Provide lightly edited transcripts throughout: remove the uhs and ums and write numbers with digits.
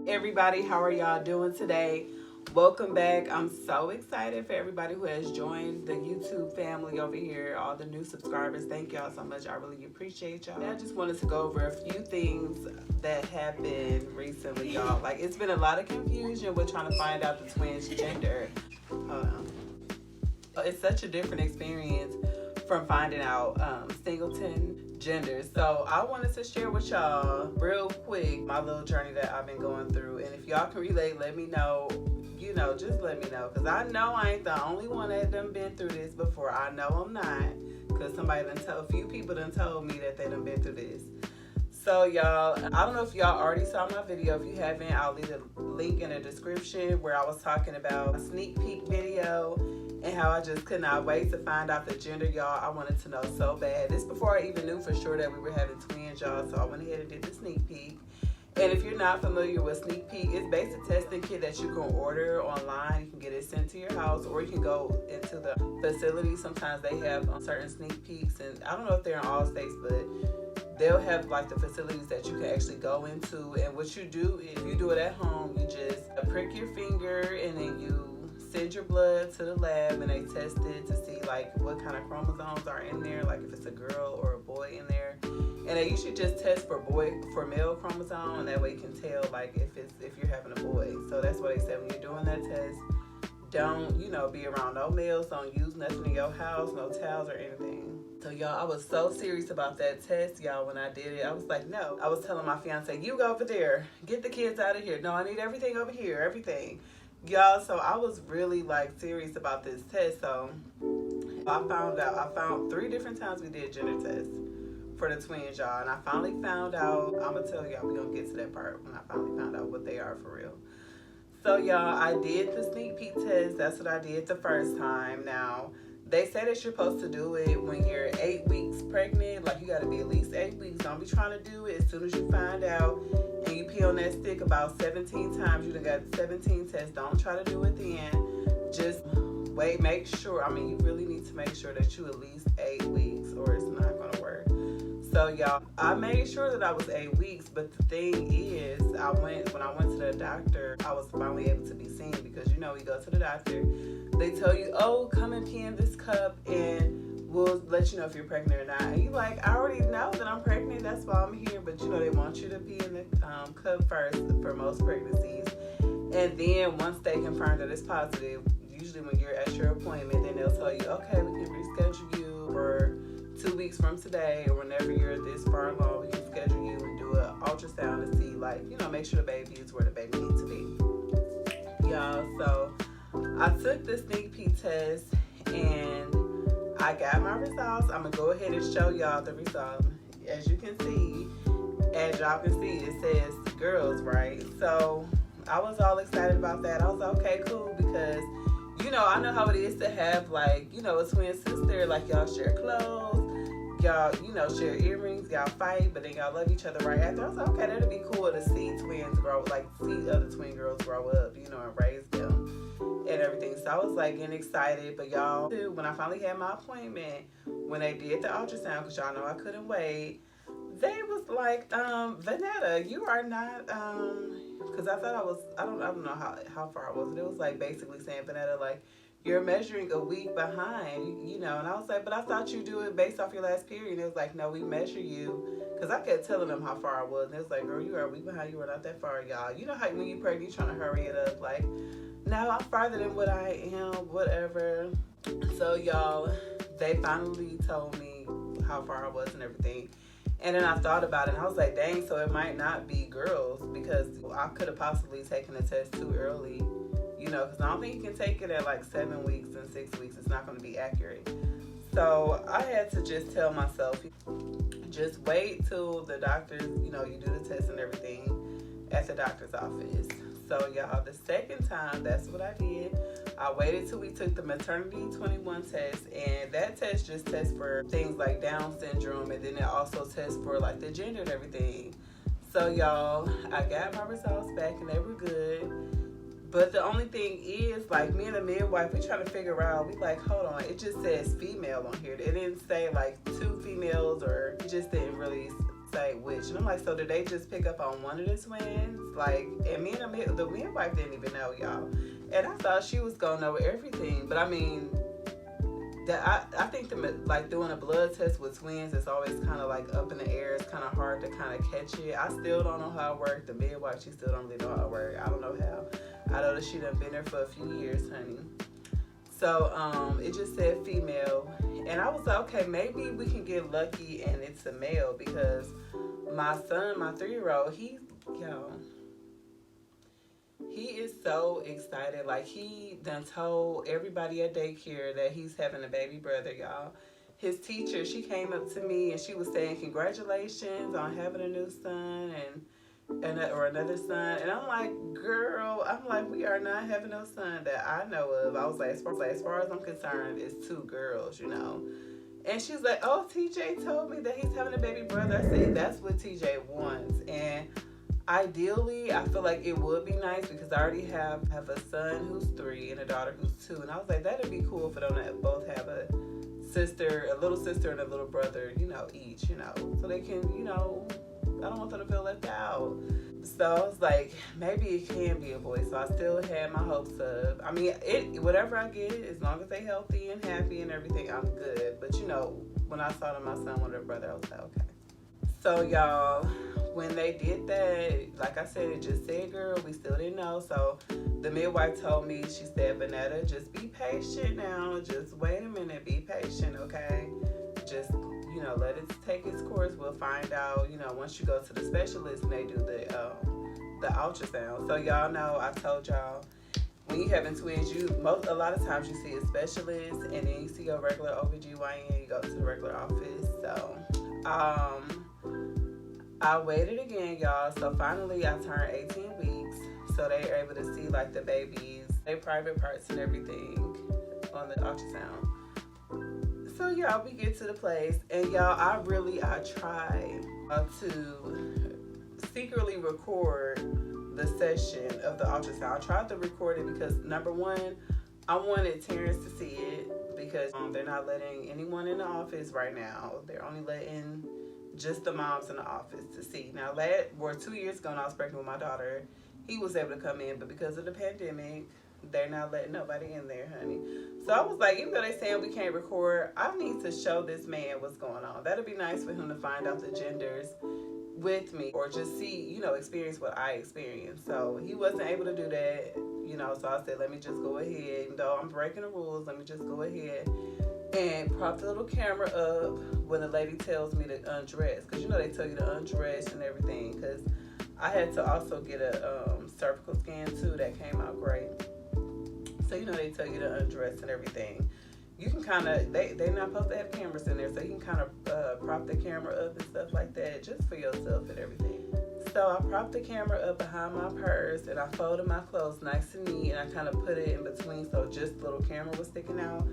Everybody, how are y'all doing today? Welcome back. I'm so excited for everybody who has joined the YouTube family over here, all the new subscribers. Thank y'all so much. I really appreciate y'all. I just wanted to go over a few things that happened recently, y'all. Like, it's been a lot of confusion with trying to find out the twins' gender. It's such a different experience from finding out singleton genders. So I wanted to share with y'all real quick my little journey that I've been going through. And if y'all can relate, let me know. Just let me know, because I know I ain't the only one that done been through this before. I know I'm not, because a few people done told me that they done been through this. So y'all, I don't know if y'all already saw my video. If you haven't, I'll leave a link in the description where I was talking about a sneak peek video and how I just could not wait to find out the gender, y'all. I wanted to know so bad. This before I even knew for sure that we were having twins, y'all. So I went ahead and did the sneak peek. And if you're not familiar with Sneakpeek, it's basically a testing kit that you can order online. You can get it sent to your house, or you can go into the facility. Sometimes they have certain sneak peeks, and I don't know if they're in all states, but they'll have like the facilities that you can actually go into. And what you do, if you do it at home, you just prick your finger and then you send your blood to the lab and they test it to see like what kind of chromosomes are in there, like if it's a girl or a boy in there. And they usually just test for male chromosome, and that way you can tell like if you're having a boy. So that's what they said when you're doing that test. Don't, be around no males, don't use nothing in your house, no towels or anything. So y'all, I was so serious about that test, y'all, when I did it. I was like, no. I was telling my fiance, you go over there, get the kids out of here. No, I need everything over here, everything. Y'all, so I was really like serious about this test. So I found 3 different times we did gender tests for the twins, y'all, and I finally found out. I'm gonna tell y'all, we're gonna get to that part when I finally found out what they are for real. So y'all, I did the sneak peek test. That's what I did the first time. Now they say that you're supposed to do it when you're 8 weeks pregnant. Like, you got to be at least 8 weeks. Don't be trying to do it as soon as you find out and you pee on that stick about 17 times. You done got 17 tests. Don't try to do it then. Just wait. Make sure. You really need to make sure that you at least 8 weeks, or it's not gonna work. So y'all, I made sure that I was 8 weeks, but the thing is, when I went to the doctor, I was finally able to be seen, because you go to the doctor, they tell you, oh, come and pee in this cup and we'll let you know if you're pregnant or not. And you like, I already know that I'm pregnant, that's why I'm here. But they want you to pee in the cup first for most pregnancies. And then once they confirm that it's positive, usually when you're at your appointment, then they'll tell you, okay, we can reschedule you for 2 weeks from today, or whenever you're this far along, we can schedule you and do an ultrasound to see, make sure the baby is where the baby needs to be. Y'all, so I took the sneak peek test and I got my results. I'm gonna go ahead and show y'all the results. As y'all can see, it says girls, right? So I was all excited about that. I was like, okay, cool, because I know how it is to have a twin sister. Like, y'all share clothes, y'all share earrings, y'all fight, but then y'all love each other right after. I was like, okay, that'd be cool to see twins grow, see other twin girls grow up, and raise them and everything. So I was getting excited. But y'all, when I finally had my appointment, when they did the ultrasound, because y'all know I couldn't wait, they was like, Vanetta, you are not, because I thought I don't know how far I was. And it was basically saying, Vanetta, you're measuring a week behind, and I was like, but I thought you do it based off your last period. And it was like, no, we measure you, because I kept telling them how far I was. And it was like, girl, you are a week behind, you are not that far, y'all. You know how when you're pregnant, you're trying to hurry it up, no, I'm farther than what I am, whatever. So y'all, they finally told me how far I was and everything. And then I thought about it, and I was like, dang, so it might not be girls, because I could have possibly taken the test too early, because I don't think you can take it at 7 weeks and 6 weeks. It's not going to be accurate. So I had to just tell myself, just wait till the doctors, you do the test and everything at the doctor's office. So y'all, the second time, that's what I did. I waited till we took the Maternit21Test, and that test just tests for things like Down syndrome, and then it also tests for the gender and everything. So y'all, I got my results back and they were good. But the only thing is, me and the midwife, we trying to figure out, we hold on, it just says female on here. It didn't say 2 females, or it just didn't really say which. And I'm like, so did they just pick up on one of the twins? Like, and the midwife didn't even know, y'all. And I thought she was gonna know everything. But I mean, I think like doing a blood test with twins is always kind of like up in the air. It's kind of hard to kind of catch it. I still don't know how it works. The midwife, she still don't really know how it works. I don't know how. I know that she done been there for a few years, honey. So it just said female, and I was like, okay, maybe we can get lucky and it's a male, because my son, my 3-year-old, he is so excited. Like, he done told everybody at daycare that he's having a baby brother, y'all. His teacher, she came up to me and she was saying congratulations on having a new son or another son. And I'm like, girl, we are not having no son that I know of. I was like, as far as I'm concerned, it's 2 girls, you know. And she's like, oh, TJ told me that he's having a baby brother. I say, that's what TJ wants. And ideally, I feel like it would be nice, because I already have a son who's 3 and a daughter who's 2. And I was like, that'd be cool for them to both have a little sister and a little brother, you know, each, you know, so they can, you know, I don't want them to feel left out. So I was like, maybe it can be a boy. So I still had my hopes of, I mean, whatever I get, as long as they healthy and happy and everything, I'm good. But you know, when I saw that my son wanted a brother, I was like, okay. So y'all, when they did that, like I said, it just said girl. We still didn't know. So the midwife told me, she said, Vanetta, just be patient now. Just wait a minute, be patient, okay? Just, you know, let it take its course. We'll find out, you know, once you go to the specialist and they do the ultrasound. So y'all know, I told y'all, when you having twins, a lot of times you see a specialist, and then you see your regular OBGYN, you go to the regular office. So I waited again, y'all. So finally I turned 18 weeks. So they are able to see like the babies, their private parts and everything on the ultrasound. So y'all, we get to the place, and y'all, I tried to secretly record the session of the ultrasound. I tried to record it because, number one, I wanted Terrence to see it, because they're not letting anyone in the office right now. They're only letting just the moms in the office to see. Now, 2 years ago when I was pregnant with my daughter, he was able to come in, but because of the pandemic, they're not letting nobody in there, honey. So I was like, even though they're saying we can't record, I need to show this man what's going on. That'd be nice for him to find out the genders with me, or just see, you know, experience what I experienced. So he wasn't able to do that, you know, so I said, let me just go ahead, even though I'm breaking the rules, let me just go ahead and prop the little camera up when the lady tells me to undress, because you know they tell you to undress and everything, because I had to also get a cervical scan too that came out great. So you know they tell you to undress and everything. You can kind of, they're not supposed to have cameras in there, so you can kind of prop the camera up and stuff like that, just for yourself and everything. So I propped the camera up behind my purse, and I folded my clothes nice and neat, and I kind of put it in between, so just the little camera was sticking out.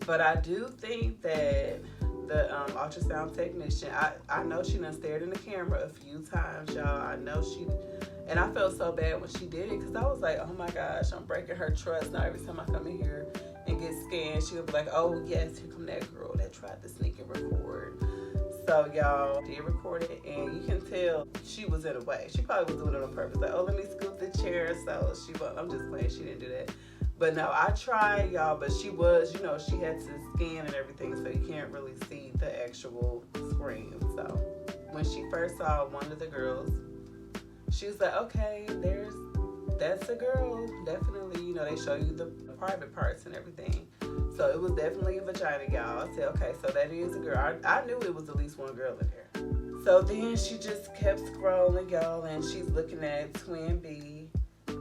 But I do think that the ultrasound technician, I know she done stared in the camera a few times, y'all. I know she, and I felt so bad when she did it, because I was like, oh my gosh, I'm breaking her trust. Now every time I come in here and get scanned, she'll be like, oh yes, here come that girl that tried to sneak and record. So y'all, did record it, and you can tell she was in a way. She probably was doing it on purpose, like, oh, let me scoop the chair, so she was, I'm just playing, she didn't do that. But no, I tried, y'all, but she was, you know, she had to scan and everything, so you can't really see the actual screen. So when she first saw one of the girls, she was like, okay, that's a girl, definitely. You know, they show you the private parts and everything. So it was definitely a vagina, y'all. I said, okay, so that is a girl. I knew it was at least one girl in there. So then she just kept scrolling, y'all, and she's looking at twin B,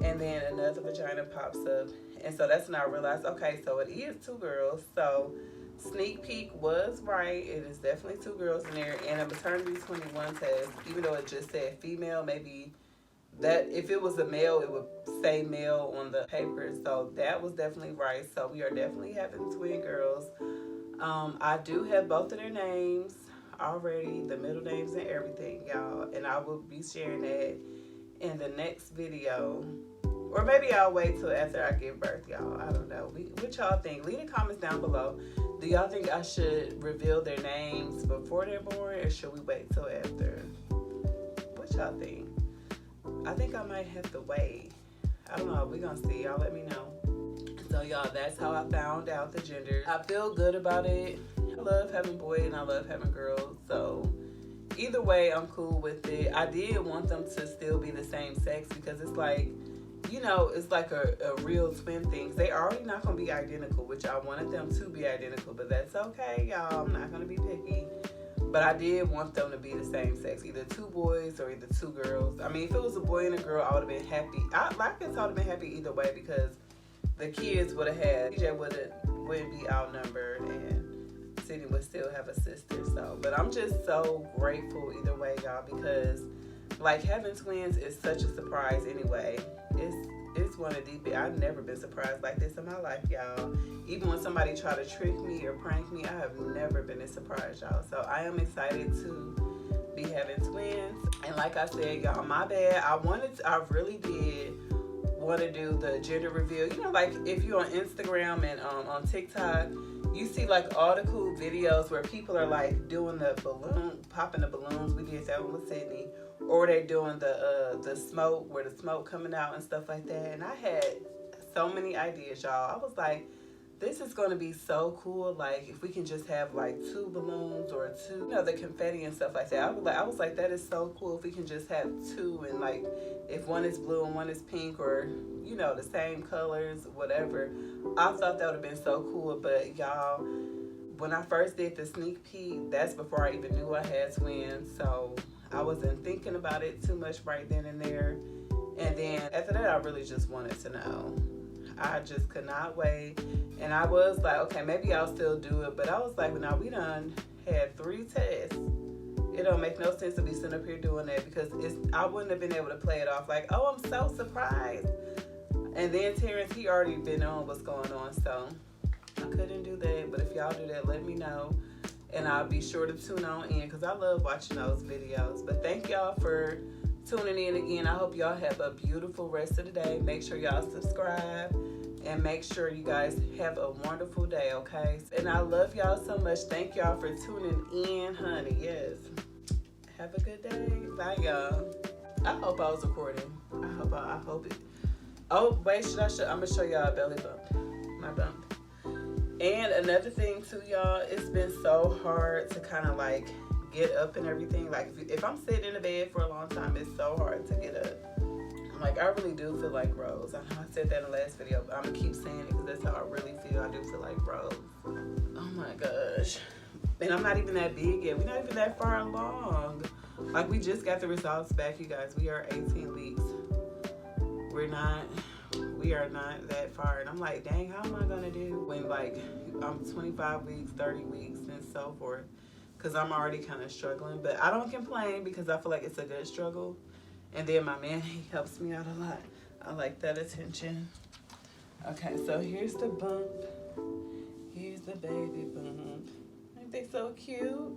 and then another vagina pops up. And so that's when I realized, okay, so it is 2 girls. So Sneakpeek was right. It is definitely 2 girls in there, and a Maternit21Test, even though it just said female, maybe that if it was a male, it would say male on the paper. So that was definitely right. So we are definitely having twin girls. I do have both of their names already, the middle names and everything, y'all. And I will be sharing that in the next video. Or maybe I'll wait till after I give birth, y'all. I don't know. What y'all think? Leave the comments down below. Do y'all think I should reveal their names before they're born, or should we wait till after? y'all think? I think I might have to wait. I don't know. We're going to see. Y'all let me know. So, y'all, that's how I found out the genders. I feel good about it. I love having boys and I love having girls. So, either way, I'm cool with it. I did want them to still be the same sex because it's like, you know, it's like a real twin thing. They already not going to be identical, which I wanted them to be identical. But that's okay, y'all. I'm not going to be picky. But I did want them to be the same sex, either 2 boys or either 2 girls. I mean, if it was a boy and a girl, I would have been happy. I guess I would have been happy either way because the kids would have had, TJ wouldn't be outnumbered and Sydney would still have a sister. So, but I'm just so grateful either way, y'all, because like having twins is such a surprise anyway. It's one of the I've never been surprised like this in my life, y'all. Even when somebody try to trick me or prank me, I have never been as surprised, y'all. So I am excited to be having twins. And like I said, y'all, my bad. I really did want to do the gender reveal. You know, like if you're on Instagram and on TikTok, you see like all the cool videos where people are like doing the balloon, popping the balloons. We did that one with Sydney. Or they doing the smoke, where the smoke coming out and stuff like that. And I had so many ideas, y'all. I was like, this is going to be so cool. Like, if we can just have like 2 balloons or 2, you know, the confetti and stuff like that. I was like, that is so cool if we can just have 2 and like, if one is blue and one is pink or, you know, the same colors, whatever. I thought that would have been so cool. But y'all, when I first did the sneak peek, that's before I even knew I had twins. So I wasn't thinking about it too much right then and there. And then after that, I really just wanted to know. I just could not wait. And I was like, okay, maybe I'll still do it. But I was like, well, now we done had 3 tests. It don't make no sense to be sitting up here doing that because I wouldn't have been able to play it off like, oh, I'm so surprised. And then Terrence, he already been on what's going on. So I couldn't do that. But if y'all do that, let me know. And I'll be sure to tune on in because I love watching those videos. But thank y'all for tuning in again. I hope y'all have a beautiful rest of the day. Make sure y'all subscribe. And make sure you guys have a wonderful day, okay? And I love y'all so much. Thank y'all for tuning in, honey. Yes. Have a good day. Bye, y'all. I hope I was recording. I hope it. Oh, wait, I'm going to show y'all a belly bump. My bump. And another thing too, y'all, it's been so hard to kind of like get up and everything. Like if I'm sitting in the bed for a long time, it's so hard to get up. Like I really do feel like Rose. I know I said that in the last video, but I'm gonna keep saying it because that's how I really feel. I do feel like Rose. Oh my gosh. And I'm not even that big yet. We're not even that far along. Like we just got the results back, you guys. We are 18 weeks. We are not that far. And I'm like, dang, how am I gonna do when like I'm 25 weeks, 30 weeks and so forth? Because I'm already kind of struggling, but I don't complain because I feel like it's a good struggle. And then my man, he helps me out a lot. I like that attention. Okay, so here's the bump. Here's the baby bump. Aren't they so cute?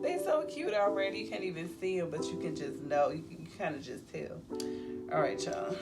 They so cute already. You can't even see them, but you can just know. You kind of just tell. All right, y'all.